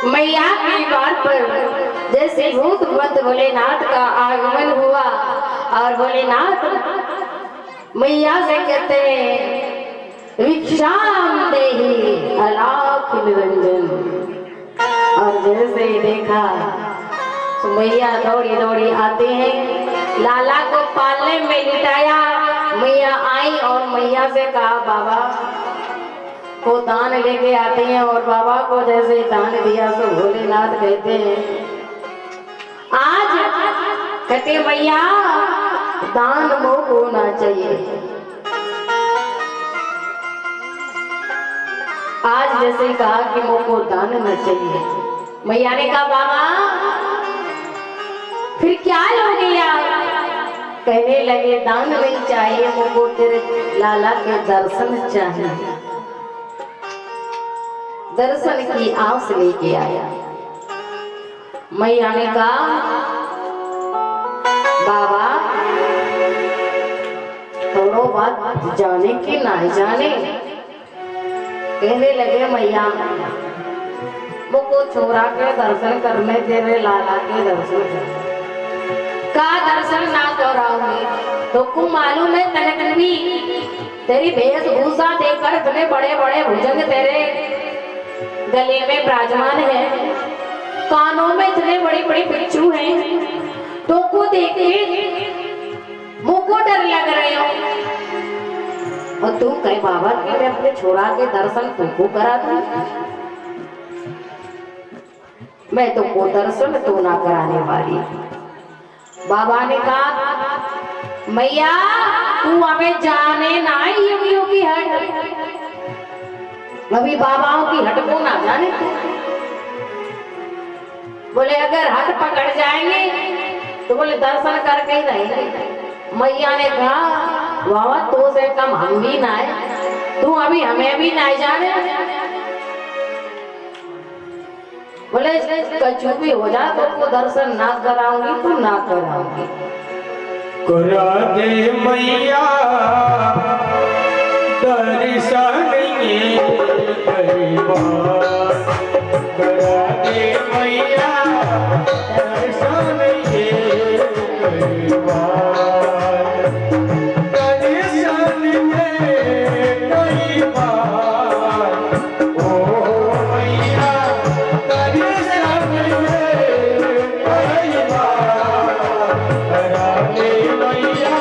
मैया की द्वार पर जैसे भूत मत भोलेनाथ का आगमन हुआ और भोलेनाथ मैया से कहते हैं भिक्षाम देहि अलाख निरंजन। और जैसे ही देखा तो मैया दौड़ी दौड़ी आते हैं, लाला को पालने में लिटाया। मैया आई और मैया से कहा बाबा को दान लेके आते हैं, और बाबा को जैसे दान दिया तो भोलेनाथ कहते हैं आज कहते मैया दान मोह होना चाहिए। आज जैसे कहा कि मोह को दान न चाहिए। मैया ने कहा बाबा फिर क्या लोगे यार? कहने लगे दान नहीं चाहिए, मुझको तेरे लाला के दर्शन चाहिए। दर्शन की आस लेके आया। मैया ने कहा बाबा थोड़ो बात जाने की ना जाने। कहने लगे मैया मुझको छोरा के दर्शन करने, तेरे लाला के दर्शन का दर्शन ना कराऊंगी तो को मालूम है तनकनवी तेरी वेशभूषा देखकर इतने बड़े बड़े भुजंग तेरे गले में विराजमान है, कानों में इतने बड़ी बड़ी बिच्छू हैं, तो को देख के मुझको डर लग रहे हो। और तू कहे बाबा कि मैं अपने छोरा के दर्शन तुमको करा दूं? मैं तुमको दर्शन तो ना कराने वाली। बाबा ने कहा मैया तू हमें जाने ना योगियों की हट, अभी बाबाओं की हट को ना जाने। बोले अगर हट पकड़ जाएंगे तो बोले दर्शन करके ही रहेंगे। मैया ने कहा बाबा तो से कम हम भी ना है, तू अभी हमें भी ना जाने। बोले कछु भी हो जाए तो को दर्शन ना कराऊंगी तो ना कराऊंगी। करा दे मैया दर्शन ये परिवार, करा दे मैया दर्शन ये परिवार, दर्शन ये परिवार। ओ मैया दर्शन ये परिवार, करा दे मैया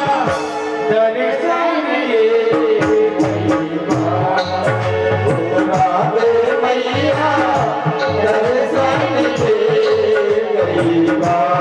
दर्शन ये परिवार, करा दे मैया दर्शन ये परिवार।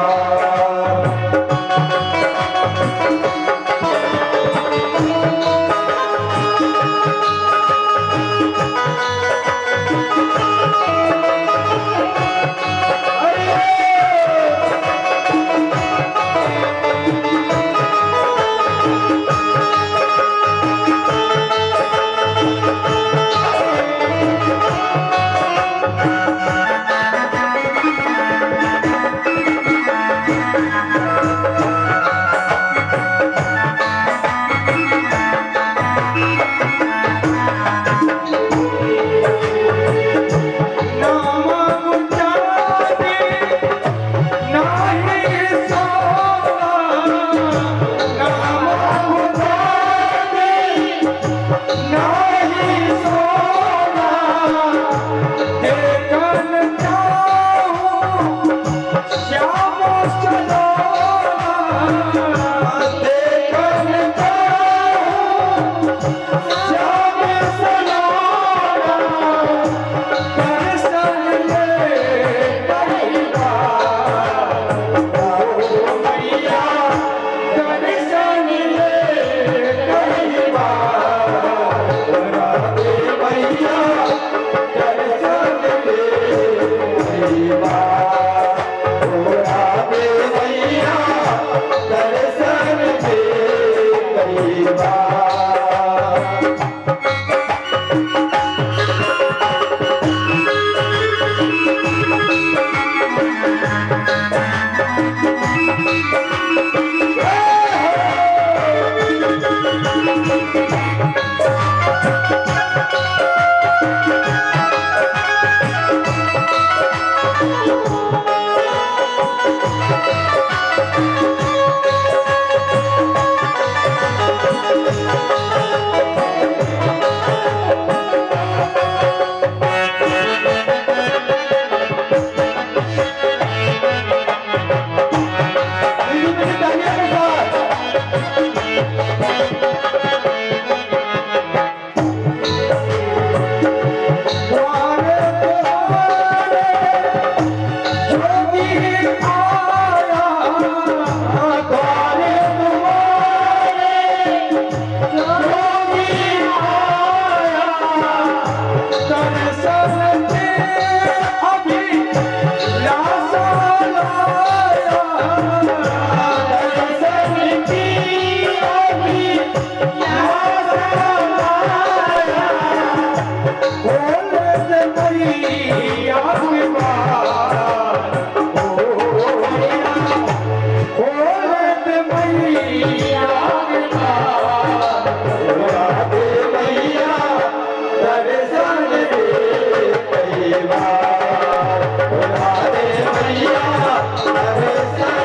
बार बुला दे मैया दर्शन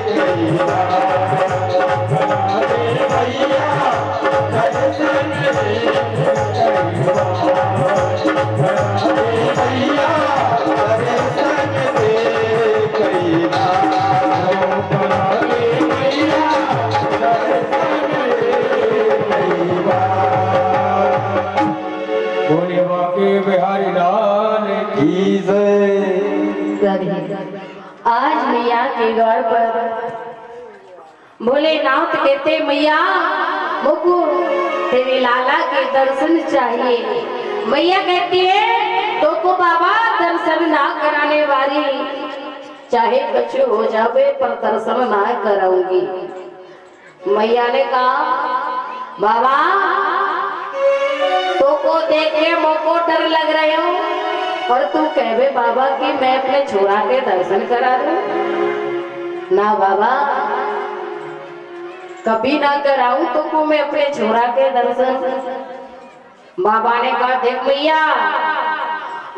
कई बार बुला दे मैया दर्शन कई बार बुला दे मैया दर्शन कई बार बुला दे मैया दर्शन कई बार। बोले बाके बिहारी लाल की जय। आज मैया के द्वार पर भोलेनाथ कहते मैया मुझको तेरे लाला के दर्शन चाहिए। मैया कहती है तो को बाबा दर्शन ना कराने वाली, चाहे कुछ हो जावे पर दर्शन ना कराऊंगी। मैया ने कहा बाबा तो को देख के मोको डर लग रहे हो और तू कहवे बाबा कि मैं अपने छोरा के दर्शन करा दूं। ना बाबा कभी ना कराऊं तो को मैं अपने छोरा के दर्शन। बाबा ने कहा देख भैया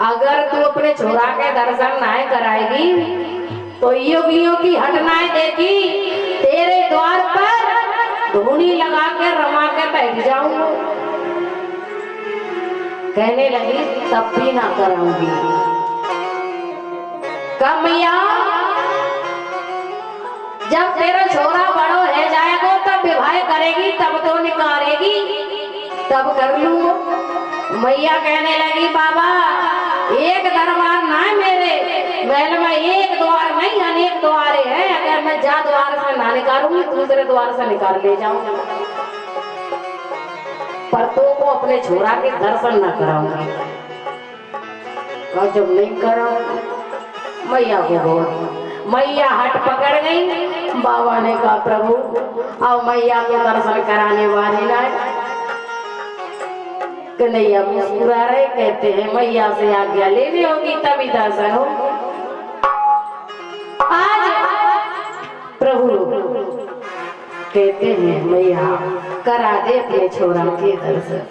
अगर तू अपने छोरा के दर्शन ना कराएगी तो योगियों की हटनाएं देखी तेरे द्वार पर धूनी लगा के रमा के बैठ जाऊंगा। कहने लगी तब भी ना कराऊंगी। कब मैया जब तेरा छोरा बड़ो रह जाएगा तब विवाह करेगी तब तो निकालेगी तब कर लू। मैया कहने लगी बाबा एक दरबार ना है मेरे महल में, एक द्वार नहीं अनेक द्वारे हैं। अगर मैं जा द्वार से ना निकालूंगी दूसरे द्वार से निकाल ले जाऊंगी, पर तो को अपने छोरा के दर्शन न कराऊंगी। जब नहीं कराऊंगी मैया को बोल। मैया हट पकड़ गई। बाबा ने कहा प्रभु अब मैया के दर्शन कराने वाली ना। कन्हैया मुस्कुरा रहे कहते हैं मैया से आज्ञा लेनी होगी तभी दर्शन हो। आज प्रभु कहते हैं मैया करा दे अपने छोरा के दर्शन।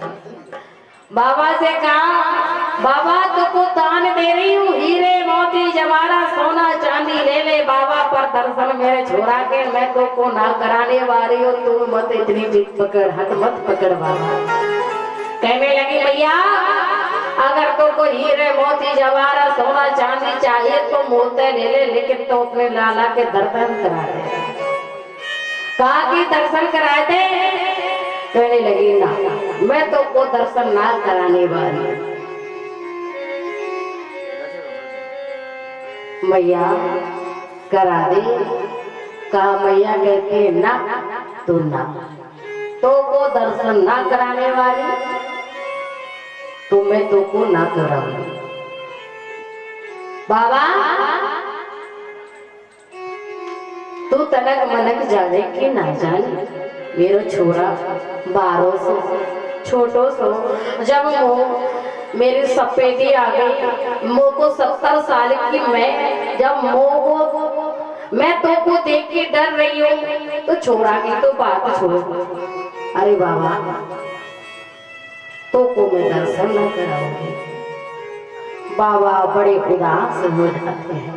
बाबा से कहा बाबा तुमको दान दे रही हूँ हीरे मोती जवाहरा सोना चांदी ले ले बाबा, पर दर्शन मेरे छोरा के मैं तो को ना कराने वाली हूँ। तू मत इतनी जिद पकड़, हट मत पकड़ बाबा। कहने लगी भैया अगर तो को हीरे मोती जवाहरा सोना चांदी चाहिए तो मोते ले ले, लेकिन तो अपने लाला के दर्शन करा दे। कहा कि दर्शन कराए थे। कहने लगी ना मैं तो को दर्शन ना कराने वाली। मैया करा दे। कहा मैया कहती ना तू ना तो को दर्शन ना कराने वाली तो मैं तो को ना कराऊंगी। बाबा तू तनक मनक जाने की ना जाने मेरो छोरा 12 सौ छोटो सो जब मेरी सफेदी आ गई मो को 70 साल की मैं जब मो को मैं तो को देख के डर रही हूँ तो छोरा की तो बात छोड़। अरे बाबा तो को मैं दर्शन न कराऊंगी। बाबा बड़े उदास हो जाते हैं।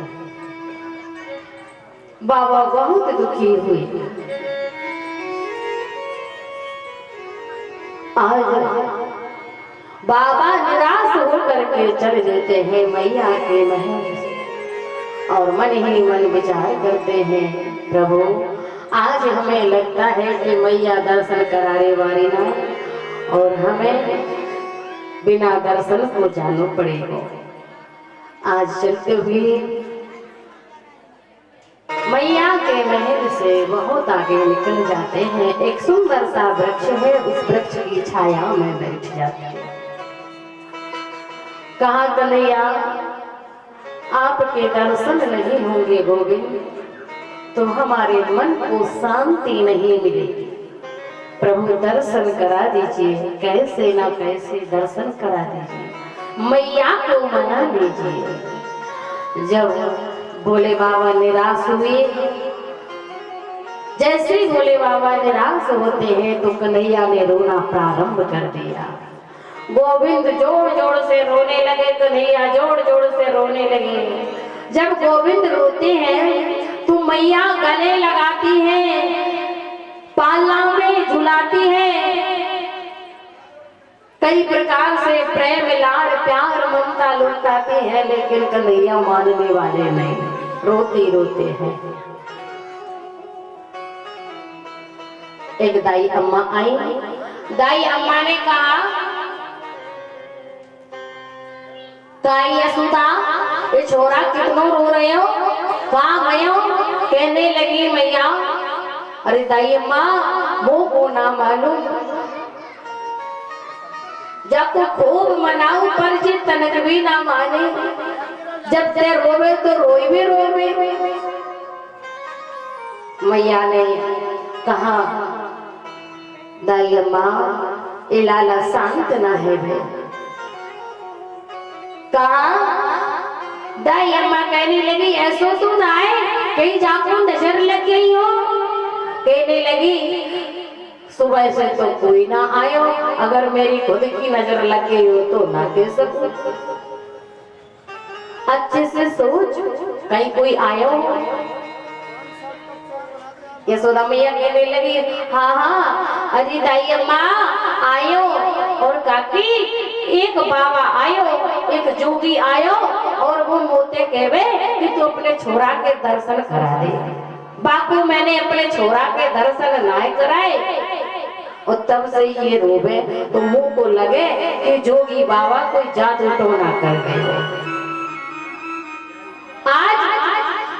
बाबा बहुत दुखी हुए। आज बाबा निराश होकर के चल देते हैं मैया के महल और मन ही मन विचार करते हैं प्रभु आज हमें लगता है कि मैया दर्शन कराने वाली ना और हमें बिना दर्शन को जाना पड़ेगा। आज चलते हुए मैया के महल से बहुत आगे निकल जाते हैं। एक सुंदर सा वृक्ष है, उस वृक्ष की छाया में बैठ जाते हैं। कहा कन्हैया आपके दर्शन नहीं होंगे गोविंद तो हमारे मन को शांति नहीं मिलेगी। प्रभु दर्शन करा दीजिए, कैसे ना कैसे दर्शन करा दीजिए, मैया को मना लीजिए। जब भोले बाबा निराश हुए, जैसे ही भोले बाबा निराश होते हैं तो कन्हैया ने रोना प्रारंभ कर दिया। गोविंद जोर जोर से रोने लगे, कन्हैया जोर जोर से रोने लगे। जब गोविंद रोते हैं तो मैया गले लगाती है, पाला में झुलाती है, कई प्रकार से प्रेम लाड़ प्यार ममता लुटाती है, लेकिन कन्हैया मानने वाले नहीं, रोते रोते हैं। एक दाई अम्मा आई, दाई अम्मा ने कहा, ताई यशोदा ये छोरा कितनो रो रहे हो, कहाँ गए हो? कहने लगी मैया, अरे दाई अम्मा वो को ना मालूम, जब तो खूब मनाऊ पर जी तनक भी ना माने, जब ते रोवे तो रोई भी रोवे। मैया ने कहा, दाई अम्मा ये लाला शांत ना है भे। कहा, दाई अम्मा कहने लगी, ऐसो तो ना है कहीं जाकर नजर लग गई हो? कहने लगी, सुबह से तो कोई ना आयो, अगर मेरी खुद की नजर लग गई हो तो ना कह सकूं। अच्छे से सोच, कहीं कोई आयो? यशोदा मैया कहने लगी, हाँ हाँ अजी दाई अम्मा आयो, और काकी एक बाबा आयो, एक जोगी आयो, और वो मोते कहवे कि तू अपने छोरा के दर्शन करा दे। बापू मैंने अपने छोरा के दर्शन ना कराए, और तब से ये रोवे तो मुंह को लगे कि जोगी बाबा कोई जादू टोना कर गए। आज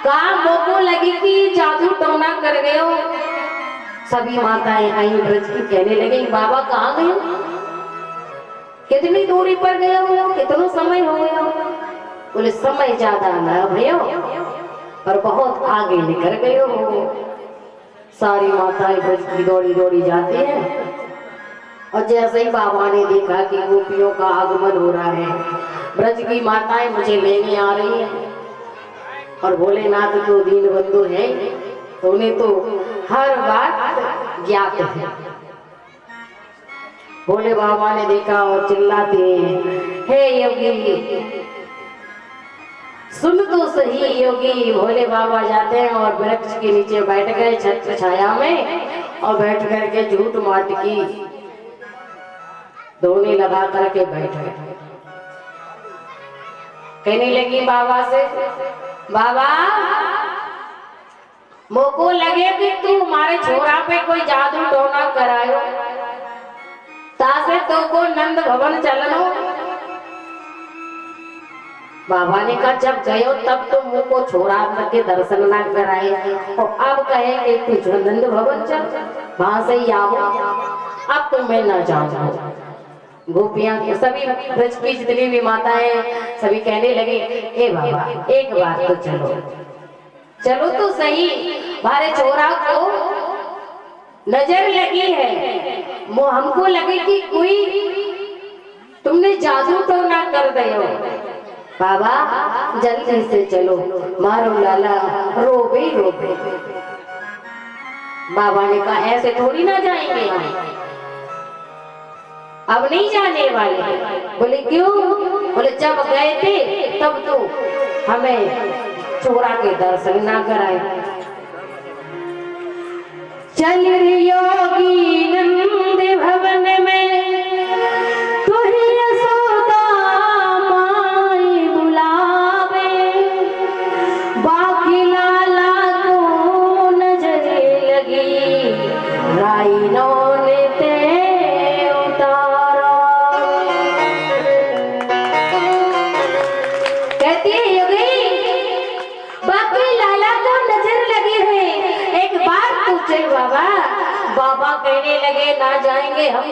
कहा मोको लगी कि जादू टोना कर गए हो। सभी माताएं आई ब्रज की, कहने लगे बाबा कहाँ गए, कितनी दूरी पर गए हो, कितना समय हो गया? बोले समय ज्यादा ना भयो, पर बहुत आगे निकल गए हो। सारी माताएं ब्रज की दौड़ी दौड़ी जाती हैं, और जैसे ही बाबा ने देखा कि गोपियों का आगमन हो रहा है, ब्रज की माताएं मुझे लेने आ रही हैं, और भोलेनाथ तो दीन बंधु है, तो उन्हें तो हर बात ज्ञात है। भोले बाबा ने देखा और चिल्लाते हैं, हे योगी सुन तो सही योगी। भोले बाबा जाते हैं और वृक्ष के नीचे बैठ गए छत्र छाया में, और बैठ करके झूठ माट की धोनी लगा करके बैठ गए। कहने लगी बाबा से, बाबा मोको लगे कि तू हमारे छोरा पे कोई जादू टोना करायो, तासे तो को नंद भवन चलनो। बाबा ने कहा, जब गए हो तब तो मुंह को छोरा के दर्शन ना कराए, और अब कहे कि तू नंद भवन चल, वहां से ही आओ, अब तो मैं ना जाऊंगा। गोपियां के सभी ब्रज की जितनी भी माताएं सभी कहने लगे, ए बाबा एक बार तो चलो, चलो तो सही, हमारे छोरा को नजर लगी है, हमको लगे कि कोई तुमने जादू तो ना कर दे हो। बाबा जल्दी से चलो, मारो लाला रोबे रोबे। बाबा ने कहा, ऐसे थोड़ी ना जाएंगे हम, अब नहीं जाने वाले। बोले क्यों? बोले जब गए थे तब तो हमें छोरा के दर्शन ना कराए। चल योगी नंद भवन में, तू ही यशोदा माई बुलावे, बाकी लाला को नजर लगी, राइनों ने बाबा कहने लगे ना जाएंगे हम।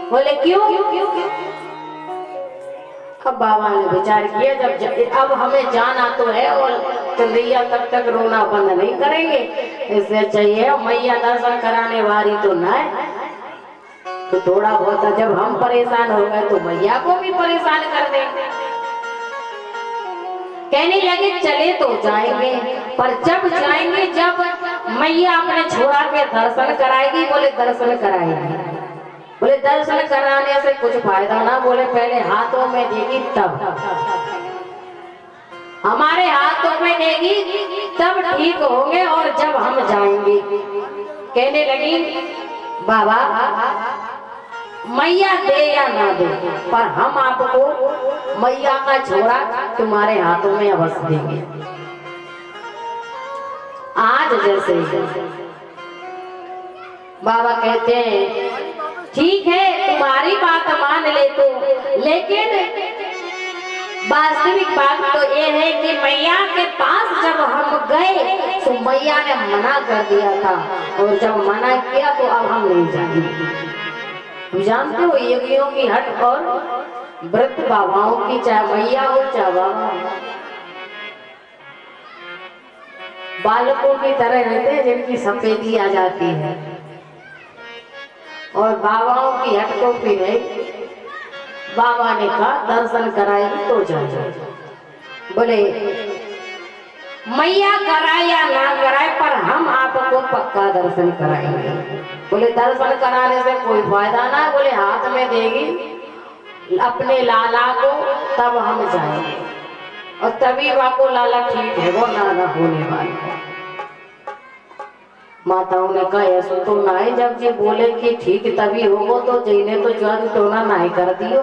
बोले क्यों? अब बाबा ने विचार किया, जब अब हमें जाना तो है, और कन्हैया तब तक रोना बंद नहीं करेंगे, इसलिए चाहिए मैया दर्शन कराने वाली तो ना है, तो थोड़ा बहुत जब हम परेशान हो गए तो मैया को भी परेशान कर देंगे। कहने लगे चले तो जाएंगे, पर जब जाएंगे जब मैया अपने छोरा के दर्शन कराएगी। बोले दर्शन कराएगी। बोले दर्शन कराने से कुछ फायदा ना, बोले पहले हाथों में देगी तब, हमारे हाथों में देगी तब ठीक होंगे और जब हम जाएंगे। कहने लगी बाबा मैया दे या ना दे, पर हम आपको मैया का छोड़ा तुम्हारे हाथों में अवश्य देंगे। आज जैसे बाबा कहते हैं ठीक है तुम्हारी बात मान ले तो, लेकिन वास्तविक बात तो ये है कि मैया के पास जब हम गए तो मैया ने मना कर दिया था, और जब मना किया तो अब हम नहीं जाएंगे। तुम जानते हो योगियों की हट और व्रत बाबाओं की, चाहे मैया हो चाहे बाबा, बालकों की तरह रहते हैं जिनकी सफेदी आ जाती है, और बाबाओं की हट को फिर बाबा ने कहा दर्शन कराएगी तो जाए। बोले मैया कराए या ना कराए पर हम आपको पक्का दर्शन कराएंगे। बोले दर्शन कराने से कोई फायदा ना, बोले हाथ में देगी अपने लाला को तब हम जाएंगे, और तभी वाको लाला ठीक है वो नाना होने वाला। माताओं ने कहा ऐसा तो ना है, जब जी बोले कि ठीक तभी होगो तो जईने तो जादू टोना ना ही कर दियो।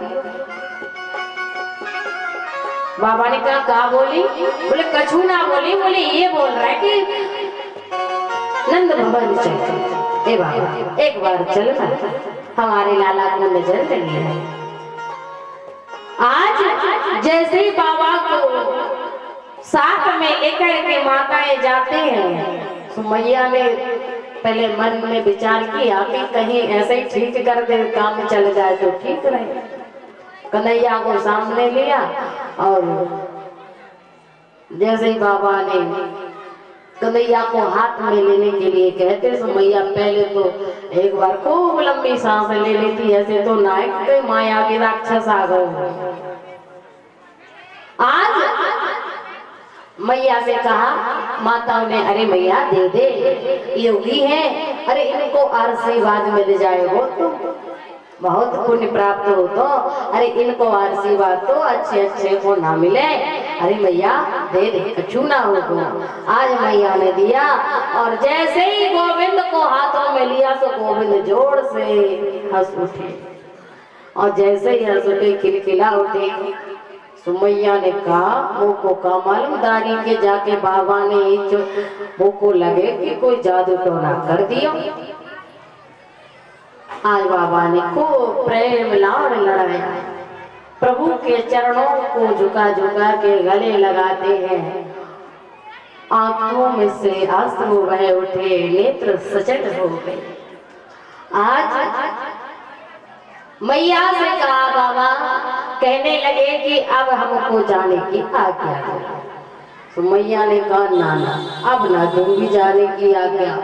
बाबा ने कहा बोली? बोले कछु ना बोली, बोले ये बोल रहा है कि नंद भवन चल। ए बाबा एक बार चल ना, हमारे लाला को नजर लगी है। आज जैसे ही बाबा को साथ में लेकर के माताएं जाते हैं, मैया ने पहले मन में विचार किया कि कहीं ऐसे ही ठीक कर दे, काम चल जाए तो ठीक रहे। कन्हैया को सामने लिया और जैसे ही बाबा ने कन्हैया को हाथ में लेने के लिए कहते तो मैया पहले तो एक बार खूब लंबी सांस ले लेती, ऐसे तो नायक माया के राक्षस आ गए। आज मैया से कहा माताओं ने, अरे मैया दे दे योगी है, अरे इनको आशीर्वाद मिल जाएगा तो बहुत पुण्य प्राप्त हो, तो अरे इनको आशीर्वाद तो अच्छे अच्छे को ना मिले, अरे मैया दे दे कछु ना हो। आज मैया ने दिया और जैसे ही गोविंद को हाथों में लिया तो गोविंद जोर से हंस उठे, और जैसे ही हंस उठे खिलखिला उठे। सुमैया ने कहा वो को का मालूम दारी के जाके बाबा ने वो को लगे कि कोई जादू टोना कर दिया। आज बाबा ने खूब प्रेम लाड़ लड़ाया, प्रभु के चरणों को झुका झुका के गले लगाते हैं, आंखों में से आंसू बह उठे, नेत्र सजग हो गए। आज मैया से कहा बाबा, कहने लगे कि अब हमको जाने की आज्ञा दो। तो मैया ने कहा नाना अब ना दूंगी जाने की आज्ञा,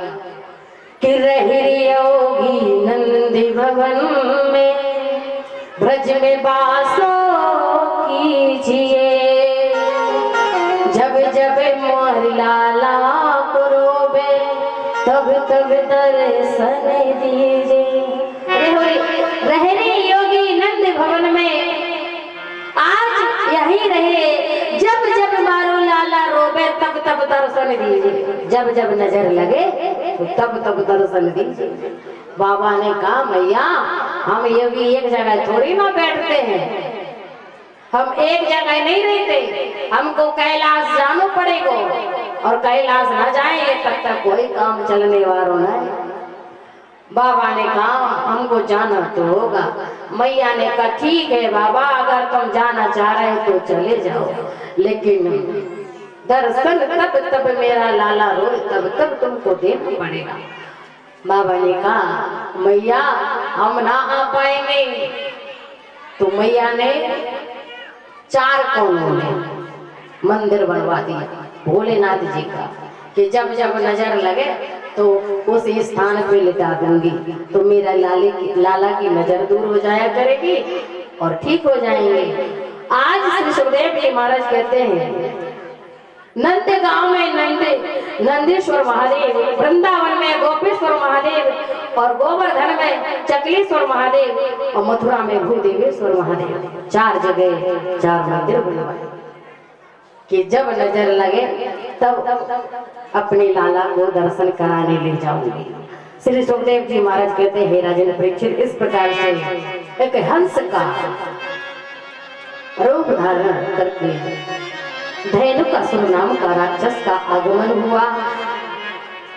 कि रहोगी नंदी भवन में ब्रज में बासो कीजिए, जब जब मोर लाला को रोबे तब तब दर्शन दीजिए। रहने योगी नंद भवन में आज यही रहे, जब जब मारो लाला रोबे तब तब दर्शन दीजिए, जब जब नजर लगे तो तब तब दर्शन दीजिए। बाबा ने कहा मैया हम योगी एक जगह थोड़ी ना बैठते हैं, हम एक जगह नहीं रहते, हमको कैलाश जाना पड़ेगा, और कैलाश ना जाएंगे तब तक कोई काम चलने वाला नहीं। बाबा ने कहा हमको जाना तो होगा। मैया ने कहा ठीक है बाबा, अगर तुम जाना चाह रहे हो तो चले जाओ, लेकिन दर्शन तब तब मेरा लाला रोए तब तब तुमको देना पड़ेगा। बाबा ने कहा मैया हम ना आ पाएंगे। तो मैया ने 4 कोनों में मंदिर बनवा दिया भोलेनाथ जी का, कि जब जब नजर लगे तो उस स्थान पे लिटा दूंगी, तो मेरा लाला की नजर दूर हो जाया करेगी और ठीक हो जाएंगे। आज श्री सुखदेव जी महाराज कहते हैं नंद गांव में नंदेश्वर महादेव, वृंदावन में गोपेश्वर महादेव और गोवर्धन में चकलेश्वर महादेव और मथुरा में भूदेवेश्वर महादेव। 4 जगह 4 मंदिर बनवाए कि जब नजर लगे तब अपने लाला को दर्शन कराने ले जाऊंगी। श्री सुखदेव जी महाराज कहते हैं, राजन परीक्षित, इस प्रकार से एक हंस का रूप धारण करके धेनुकासुर नाम का राक्षस का आगमन हुआ।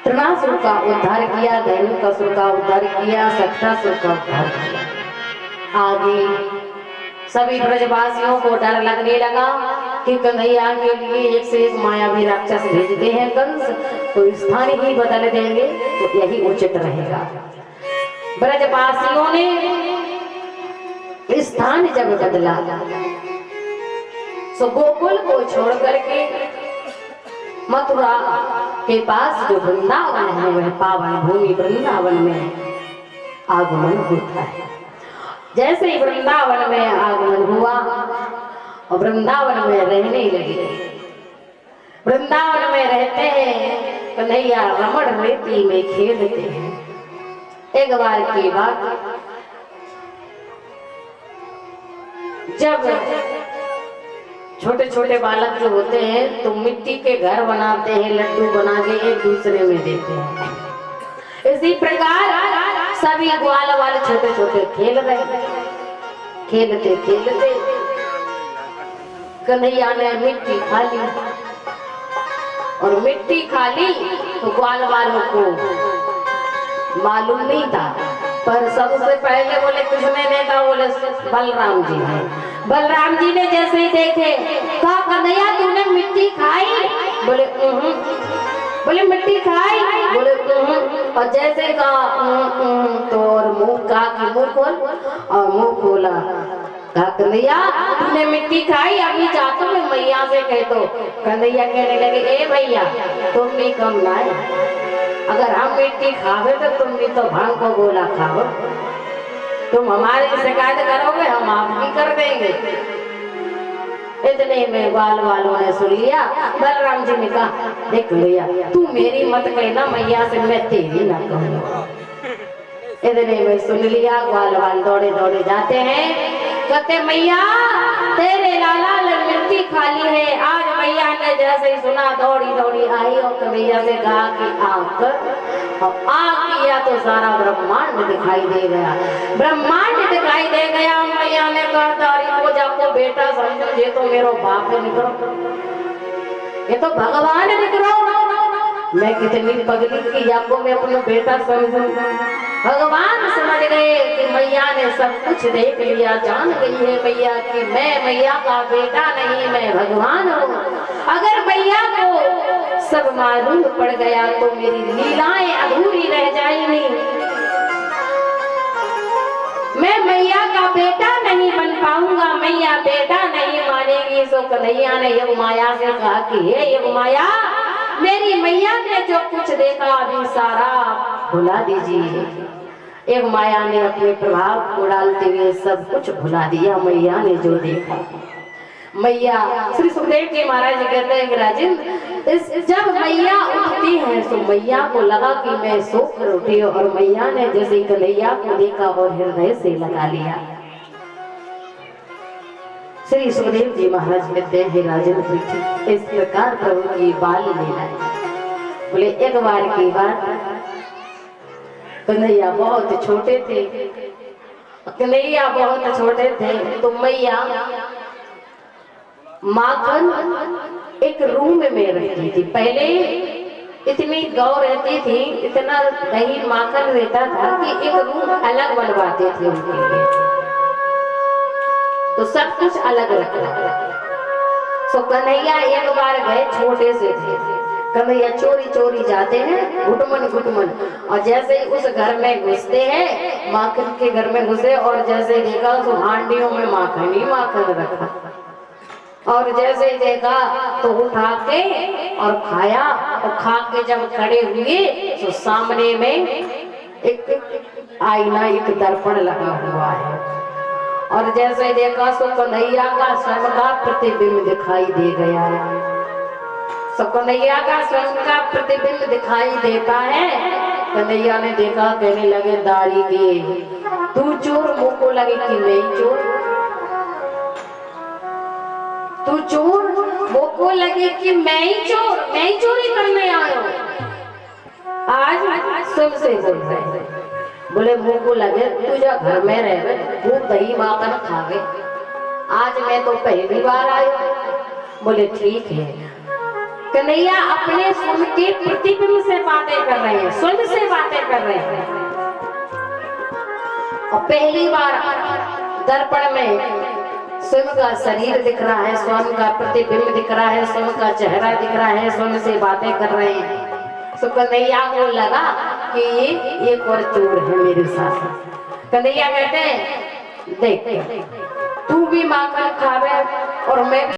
तृणासुर का उद्धार किया, धेनुकासुर का उद्धार किया, सख्तासुर का उद्धार किया। आगे सभी ब्रजवासियों को डर लगने लगा कि कन्हैया के लिए एक से एक मायावी राक्षस भेजते हैं कंस, तो स्थान ही बदल देंगे तो यही उचित रहेगा। ब्रजवासियों ने स्थान जब बदला सो गोकुल को छोड़ करके मथुरा के पास जो वृंदावन है वह पावन भूमि वृंदावन में आगमन होता है। जैसे ही वृंदावन में आगमन हुआ और वृंदावन में रहने लगे, वृंदावन में रहते हैं कन्हैया रमण रेती में खेलते हैं। एक बार की बात, जब छोटे छोटे बालक जो होते हैं तो मिट्टी के घर बनाते हैं, लड्डू बना के एक दूसरे में देते हैं। इसी प्रकार सभी ग्वाल वाले छोटे छोटे खेल रहे, खेलते खेलते कन्हैया ने मिट्टी खा ली और मिट्टी खा ली तो ग्वाल वालों को मालूम नहीं था, पर सबसे पहले बोले किसने देखा, बोले बलराम जी ने। बलराम जी ने जैसे ही देखे कहा, कन्हैया तूने मिट्टी खाई? बोले बोले मिट्टी खाई? बोले और जैसे कहा तो और मुंह कहा कि मुंह खोल, और मुंह खोला। कहा कन्हैया तूने मिट्टी खाई? अभी जातो मैं मैया से कह तो। कन्हैया कहने लगे, ए भैया तुम भी कम ना है, अगर हम मिट्टी खावे तो तुम भी तो भांग को गोला खाओ, तुम हमारी शिकायत करोगे हम आपकी कर देंगे। इतने में ग्वाल वालों ने सुन लिया। बलराम जी ने कहा, देख भैया तू मेरी मत कहना, मैया से मैं तेरी ना कहूँगा। इतने में सुन लिया, ग्वाल वाल दौड़े दौड़े जाते हैं, कहते मैया तेरे लाला ने मिट्टी खाली है। आज मैया ने जैसे ही सुना दौड़ी दौड़ी आई और कन्हैया से कहा कि आग किया तो सारा ब्रह्मांड दिखाई दे गया, ब्रह्मांड दिखाई दे गया। मैया ने कहा तारी को जाको बेटा समझो, ये तो मेरो बाप निकलो, ये तो भगवान निकलो। मैं कितनी पगली की जाको मैं अपना बेटा समझूं। भगवान समझ गए कि मैया ने सब कुछ देख लिया, जान गई है मैया कि मैं मैया का बेटा नहीं, मैं भगवान हूँ। अगर मैया को सब मालूम पड़ गया तो मेरी लीलाएं अधूरी रह जाएंगी, मैं मैया का बेटा नहीं बन पाऊंगा, मैया बेटा नहीं मानेगी। सो कन्हैया ने योग माया से कहा कि हे योग माया, मेरी मैया ने जो कुछ देखा अभी सारा भुला दीजिए। एक माया ने अपने प्रभाव को डालते हुए सब कुछ भुला दिया मैया ने जो देखा। मैया श्री सुखदेव जी महाराज कहते हैं कि राजेंद्र, जब मैया उठती है तो मैया को लगा कि मैं सो कर उठी, और मैया ने जैसे कन्हैया को देखा और हृदय से लगा लिया। श्री सुखदेव जी महाराज कहते हैं, राजेंद्र परीक्षित, इस प्रकार प्रभु की बाल लीला। बोले एक बार की बात, कन्हैया बहुत छोटे थे, कन्हैया बहुत छोटे थे तो मैया माखन एक रूम में रहती थी। पहले इतनी गौ रहती थी, इतना दही माखन रहता था कि एक रूम अलग बनवाते थे उनके लिए, तो सब कुछ अलग रखा। सो कन्हैया एक बार गए, छोटे से थे कन्हैया, चोरी चोरी जाते हैं घुटमन घुटमन, और जैसे ही उस घर में घुसते हैं, माखन के घर में घुसे और जैसे देखा तो हांडियों में माखन ही माखन रखा, और जैसे ही देखा तो उठा के और खाया, और खा के जब खड़े हुए तो सामने में एक आईना, एक दर्पण लगा हुआ है, और जैसे देखा तो कन्हैया का स्वयं का प्रतिबिंब दिखाई दे गया है। सब कन्हैया का स्वयं का प्रतिबिंब दिखाई देता है। कन्हैया ने देखा, कहने लगे दारी के तू चोर, मुंह को लगे कि मैं ही चोर। तू चोर, मुंह को लगे कि मैं ही चोर, मैं ही चोरी करने आया हूं। आज स्वयं से बोल रहे हैं, बोले मुंह को लगे तुझा घर में रह खूब दही माखन खा गए, आज मैं तो पहली बार आया। बोले ठीक है। कन्हैया अपने स्वयं के प्रतिबिंब से बातें कर रहे हैं, स्वयं से बातें कर रहे हैं। और पहली बार दर्पण में स्वयं का शरीर दिख रहा है, स्वयं का प्रतिबिंब दिख रहा है, स्वयं का चेहरा दिख रहा है, स्वयं से बातें कर रहे हैं। तो कन्हैया को लगा कि ये एक और चोर है मेरे साथ। कन्हैया कहते हैं देख तू भी माखन खावे और मैं भी